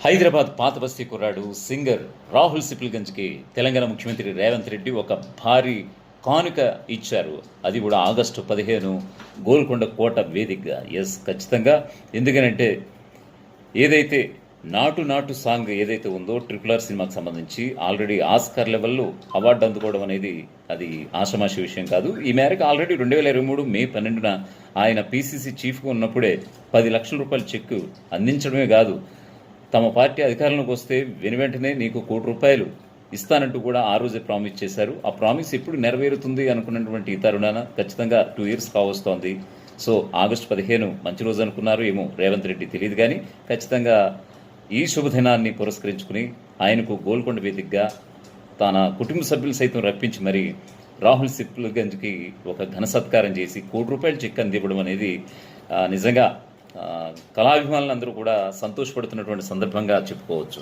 హైదరాబాద్ పాత బస్తీ కుర్రాడు సింగర్ రాహుల్ సిప్లిగంజ్కి తెలంగాణ ముఖ్యమంత్రి రేవంత్ రెడ్డి ఒక భారీ కానుక ఇచ్చారు. అది కూడా ఆగస్టు 15 గోల్కొండ కోట వేదికగా. ఎస్, ఖచ్చితంగా. ఎందుకనంటే ఏదైతే నాటు నాటు సాంగ్ ఏదైతే ఉందో RRR సినిమాకి సంబంధించి ఆల్రెడీ ఆస్కార్ లెవెల్లో అవార్డు అందుకోవడం అనేది అది ఆషమాషి విషయం కాదు. ఈ మేరకు ఆల్రెడీ 2023 మే 12న ఆయన PCC చీఫ్గా ఉన్నప్పుడే 10 లక్షల రూపాయల చెక్కు అందించడమే కాదు, తమ పార్టీ అధికారంలోకి వస్తే వెనువెంటనే నీకు ₹1 ఇస్తానంటూ కూడా ఆ రోజే ప్రామిస్ చేశారు. ఆ ప్రామిస్ ఎప్పుడు నెరవేరుతుంది అనుకున్నటువంటి ఈ తరుణాన ఖచ్చితంగా 2 years కావస్తోంది. సో ఆగస్టు 15 మంచి రోజు అనుకున్నారు ఏమో రేవంత్ రెడ్డి, తెలియదు. కానీ ఖచ్చితంగా ఈ శుభదినాన్ని పురస్కరించుకుని ఆయనకు గోల్కొండ వేదికగా తన కుటుంబ సభ్యులు సైతం రప్పించి మరి రాహుల్ సిప్లిగంజ్కి ఒక ఘన సత్కారం చేసి ₹1 చెక్ అందివ్వడం అనేది నిజంగా కళాభిమానులందరూ కూడా సంతోషపడుతున్నటువంటి సందర్భంగా చెప్పుకోవచ్చు.